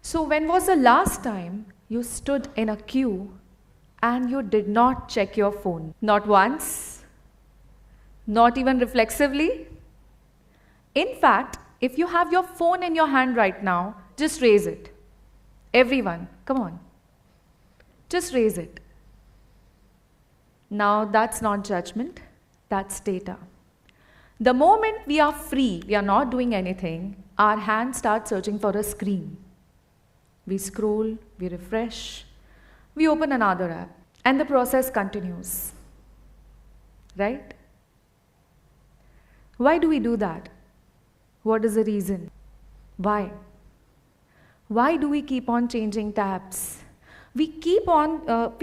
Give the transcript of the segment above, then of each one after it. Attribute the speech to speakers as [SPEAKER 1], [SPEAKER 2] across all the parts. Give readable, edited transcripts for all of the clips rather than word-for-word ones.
[SPEAKER 1] So when was the last time you stood in a queue and you did not check your phone? Not once, not even reflexively. In fact, if you have your phone in your hand right now, just raise it. Everyone, come on. Just raise it. Now that's not judgment, that's data. The moment we are free, we are not doing anything, our hands start searching for a screen. We scroll, we refresh, we open another app, and the process continues. Right? Why do we do that? What is the reason? Why? Why do we keep on changing tabs? We keep on,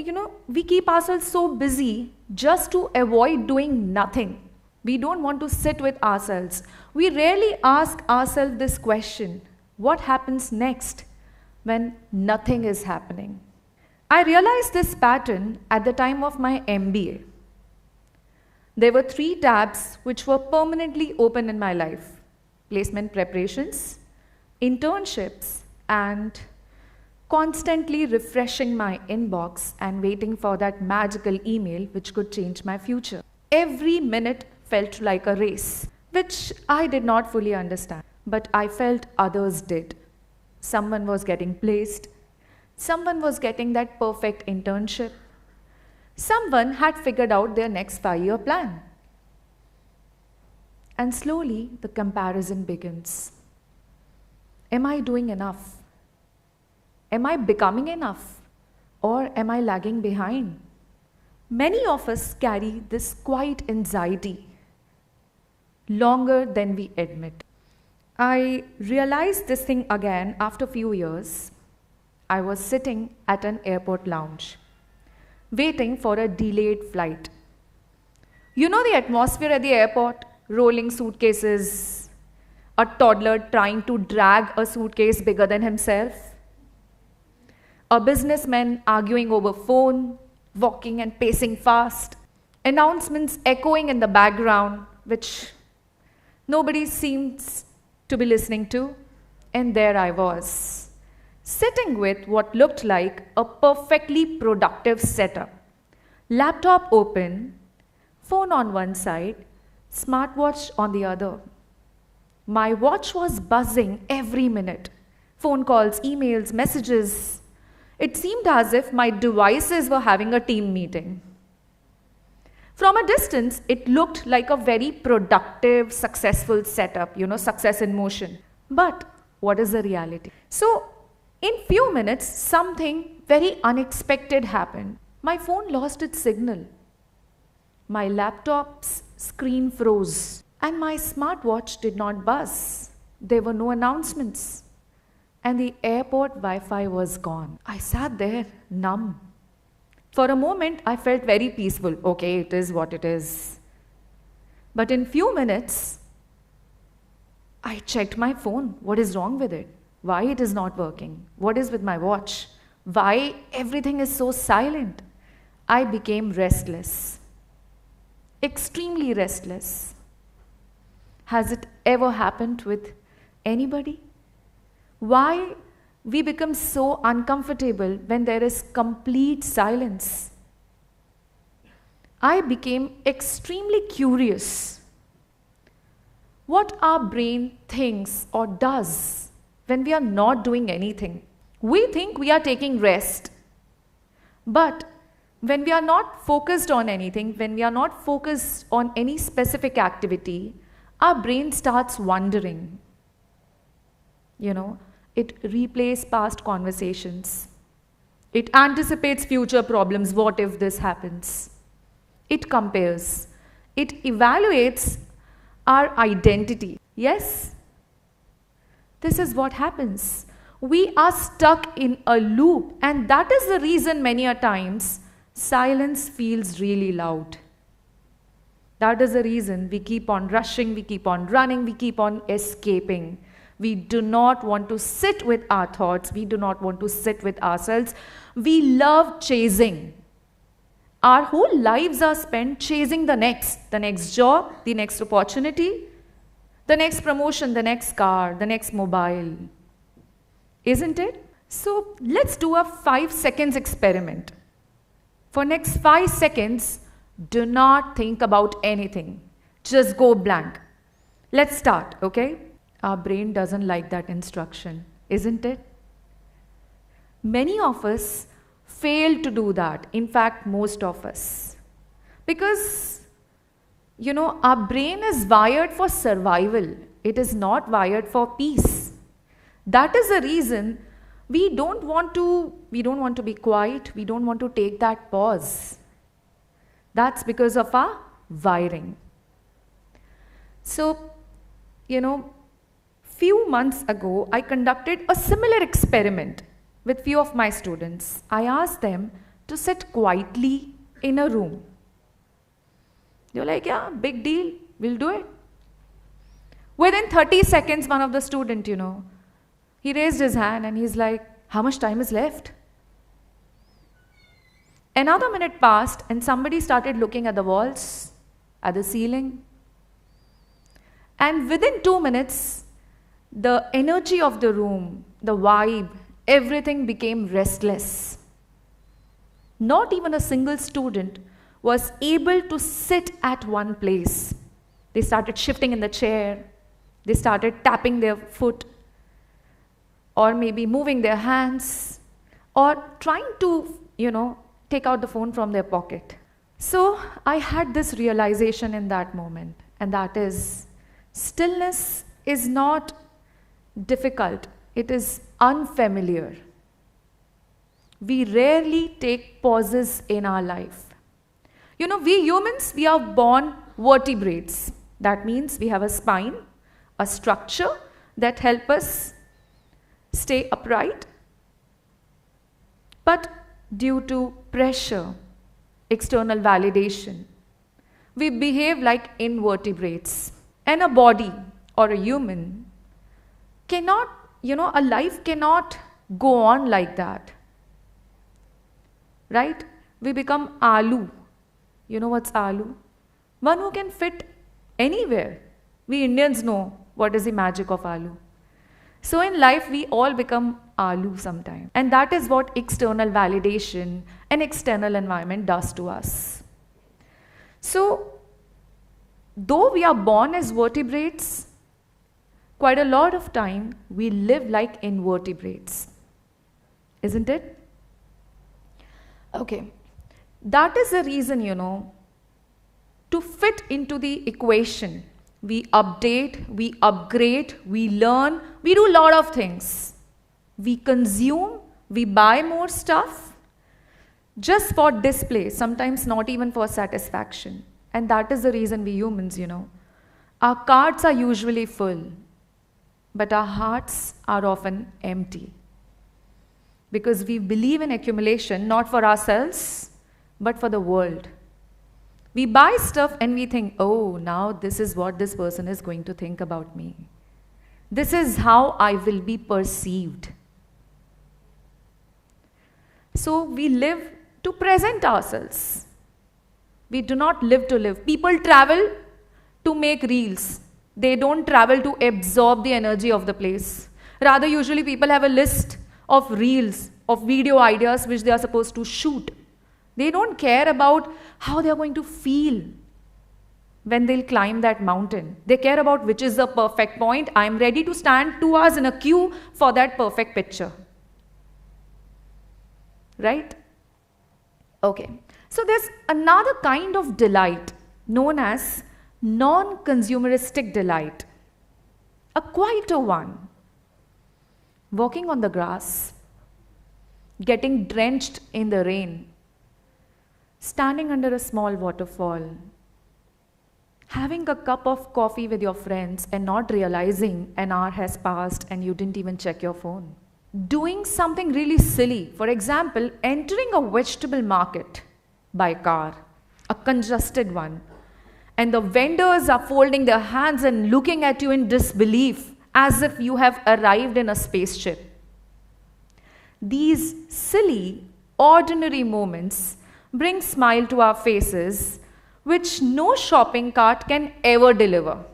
[SPEAKER 1] we keep ourselves so busy just to avoid doing nothing. We don't want to sit with ourselves. We rarely ask ourselves this question: what happens next when nothing is happening? I realized this pattern at the time of my MBA. There were 3 tabs which were permanently open in my life: placement preparations, internships, and constantly refreshing my inbox and waiting for that magical email which could change my future. Every minute felt like a race, which I did not fully understand, but I felt others did. Someone was getting placed, someone was getting that perfect internship, someone had figured out their next 5-year plan. And slowly the comparison begins. Am I doing enough? Am I becoming enough? Or am I lagging behind? Many of us carry this quiet anxiety longer than we admit. I realized this thing again after a few years. I was sitting at an airport lounge, waiting for a delayed flight. You know the atmosphere at the airport? Rolling suitcases, a toddler trying to drag a suitcase bigger than himself, a businessman arguing over phone, walking and pacing fast, announcements echoing in the background, which nobody seems to be listening to. And there I was, sitting with what looked like a perfectly productive setup. Laptop open, phone on one side, smartwatch on the other. My watch was buzzing every minute. Phone calls, emails, messages. It seemed as if my devices were having a team meeting. From a distance, it looked like a very productive, successful setup, success in motion. But what is the reality? So, in few minutes, something very unexpected happened. My phone lost its signal. My laptop's screen froze, and my smartwatch did not buzz. There were no announcements, and the airport Wi-Fi was gone. I sat there, numb. For a moment, I felt very peaceful. Okay, it is what it is. But in few minutes, I checked my phone. What is wrong with it? Why it is not working? What is with my watch? Why everything is so silent? I became restless. Extremely restless. Has it ever happened with anybody? Why we become so uncomfortable when there is complete silence? I became extremely curious. What our brain thinks or does when we are not doing anything. We think we are taking rest. But when we are not focused on anything, when we are not focused on any specific activity, our brain starts wandering. It replays past conversations. It anticipates future problems. What if this happens? It compares. It evaluates our identity. Yes? This is what happens. We are stuck in a loop, and that is the reason many a times silence feels really loud. That is the reason we keep on rushing, we keep on running, we keep on escaping. We do not want to sit with our thoughts. We do not want to sit with ourselves. We love chasing. Our whole lives are spent chasing the next job, the next opportunity, the next promotion, the next car, the next mobile. Isn't it? So let's do a 5 seconds experiment. For next 5 seconds, do not think about anything. Just go blank. Let's start, okay? Our brain doesn't like that instruction, isn't it? Many of us fail to do that. In fact, most of us. Because, our brain is wired for survival. It is not wired for peace. That is the reason we don't want to be quiet. We don't want to take that pause. That's because of our wiring. So, few months ago, I conducted a similar experiment with few of my students. I asked them to sit quietly in a room. They were like, yeah, big deal, we'll do it. Within 30 seconds, one of the student, he raised his hand and he's like, how much time is left? Another minute passed and somebody started looking at the walls, at the ceiling. And within 2 minutes, the energy of the room, the vibe, everything became restless. Not even a single student was able to sit at one place. They started shifting in the chair. They started tapping their foot, or maybe moving their hands, or trying to, take out the phone from their pocket. So I had this realization in that moment, and that is, stillness is not difficult, it is unfamiliar. We rarely take pauses in our life. We humans, we are born vertebrates. That means we have a spine, a structure that help us stay upright. But due to pressure, external validation, we behave like invertebrates. And a body or a human cannot, a life cannot go on like that. Right? We become aloo. You know what's aloo? One who can fit anywhere. We Indians know what is the magic of aloo. So in life, we all become aloo sometime. And that is what external validation and external environment does to us. So, though we are born as vertebrates, quite a lot of time we live like invertebrates. Isn't it? Okay. That is the reason, to fit into the equation, we update, we upgrade, we learn, we do a lot of things. We consume, we buy more stuff just for display, sometimes not even for satisfaction. And that is the reason we humans, our cards are usually full, but our hearts are often empty. Because we believe in accumulation, not for ourselves, but for the world. We buy stuff and we think, oh, now this is what this person is going to think about me. This is how I will be perceived. So we live to present ourselves. We do not live to live. People travel to make reels. They don't travel to absorb the energy of the place. Rather, usually people have a list of reels, of video ideas which they are supposed to shoot. They don't care about how they are going to feel when they'll climb that mountain. They care about which is the perfect point. I am ready to stand 2 hours in a queue for that perfect picture. Right? Okay. So there's another kind of delight known as non-consumeristic delight. A quieter one. Walking on the grass, getting drenched in the rain, standing under a small waterfall, having a cup of coffee with your friends and not realizing an hour has passed and you didn't even check your phone. Doing something really silly, for example, entering a vegetable market by car, a congested one, and the vendors are folding their hands and looking at you in disbelief as if you have arrived in a spaceship. These silly, ordinary moments bring smile to our faces, which no shopping cart can ever deliver.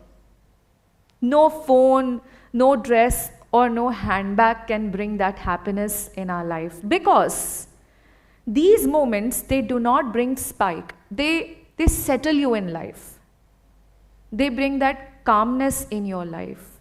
[SPEAKER 1] No phone, no dress, or no handbag can bring that happiness in our life, because these moments, they do not bring spike. They settle you in life. They bring that calmness in your life.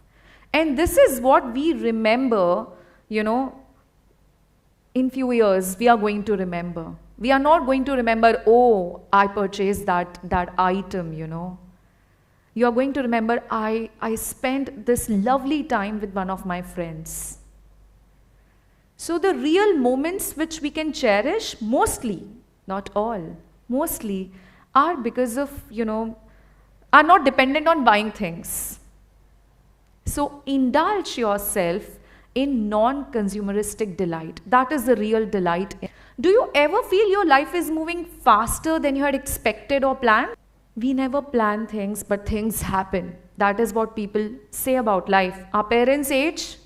[SPEAKER 1] And this is what we remember, in few years we are going to remember. We are not going to remember, oh, I purchased that item, You are going to remember, I spent this lovely time with one of my friends. So the real moments which we can cherish, mostly, not all, mostly, are because of, are not dependent on buying things. So indulge yourself in non-consumeristic delight. That is the real delight. Do you ever feel your life is moving faster than you had expected or planned? We never plan things, but things happen. That is what people say about life. Our parents age,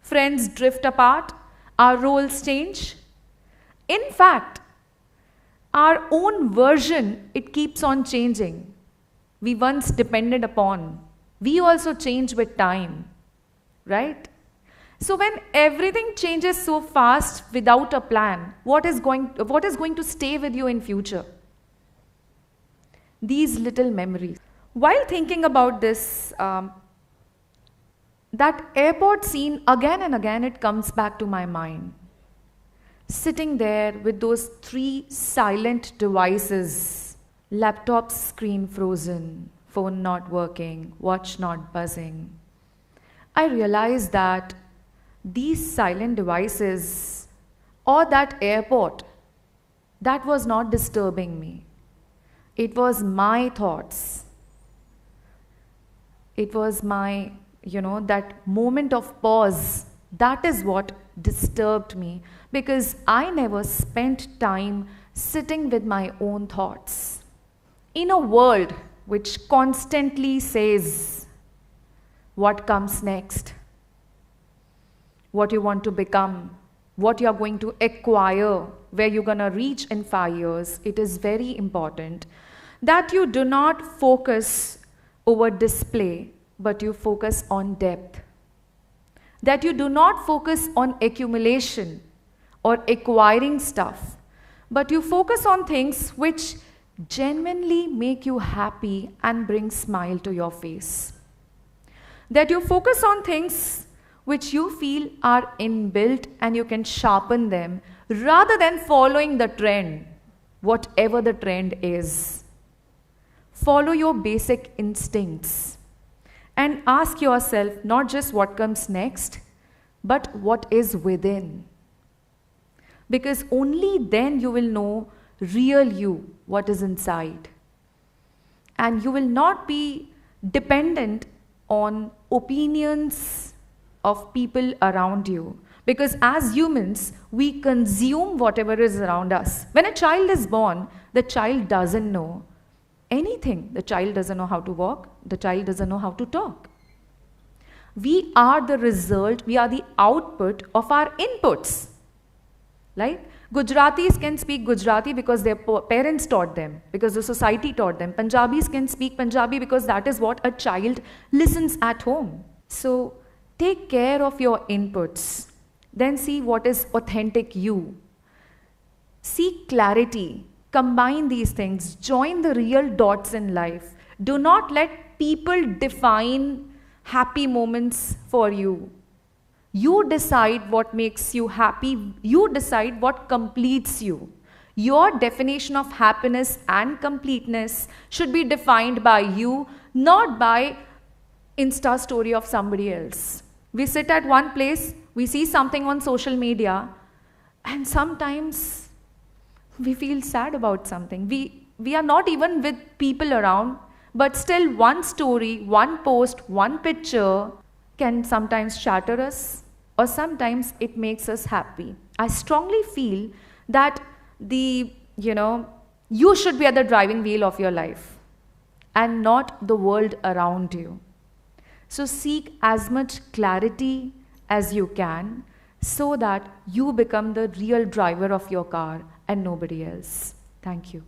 [SPEAKER 1] friends drift apart, our roles change. In fact, our own version, it keeps on changing. We once depended upon. We also change with time, right? So when everything changes so fast without a plan, what is going to stay with you in future? These little memories. While thinking about this, that airport scene, again and again, it comes back to my mind. Sitting there with those 3 silent devices, laptop screen frozen, phone not working, watch not buzzing. I realized that these silent devices or that airport, that was not disturbing me. It was my thoughts. It was my, that moment of pause. That is what disturbed me, because I never spent time sitting with my own thoughts. In a world which constantly says what comes next, what you want to become, what you are going to acquire, where you're going to reach in 5 years, it is very important that you do not focus over display, but you focus on depth. That you do not focus on accumulation or acquiring stuff, but you focus on things which genuinely make you happy and bring smile to your face. That you focus on things which you feel are inbuilt and you can sharpen them, rather than following the trend, whatever the trend is. Follow your basic instincts and ask yourself not just what comes next, but what is within. Because only then you will know real you, what is inside. And you will not be dependent on opinions of people around you. Because as humans, we consume whatever is around us. When a child is born, the child doesn't know anything. The child doesn't know how to walk. The child doesn't know how to talk. We are the result, we are the output of our inputs. Like Gujaratis can speak Gujarati because their parents taught them, because the society taught them. Punjabis can speak Punjabi because that is what a child listens at home. So take care of your inputs. Then see what is authentic you. Seek clarity. Combine these things. Join the real dots in life. Do not let people define happy moments for you. You decide what makes you happy. You decide what completes you. Your definition of happiness and completeness should be defined by you, not by Insta story of somebody else. We sit at one place, we see something on social media, and sometimes we feel sad about something. We are not even with people around, but still one story, one post, one picture can sometimes shatter us, or sometimes it makes us happy. I strongly feel that you should be at the driving wheel of your life and not the world around you. So seek as much clarity as you can so that you become the real driver of your car and nobody else. Thank you.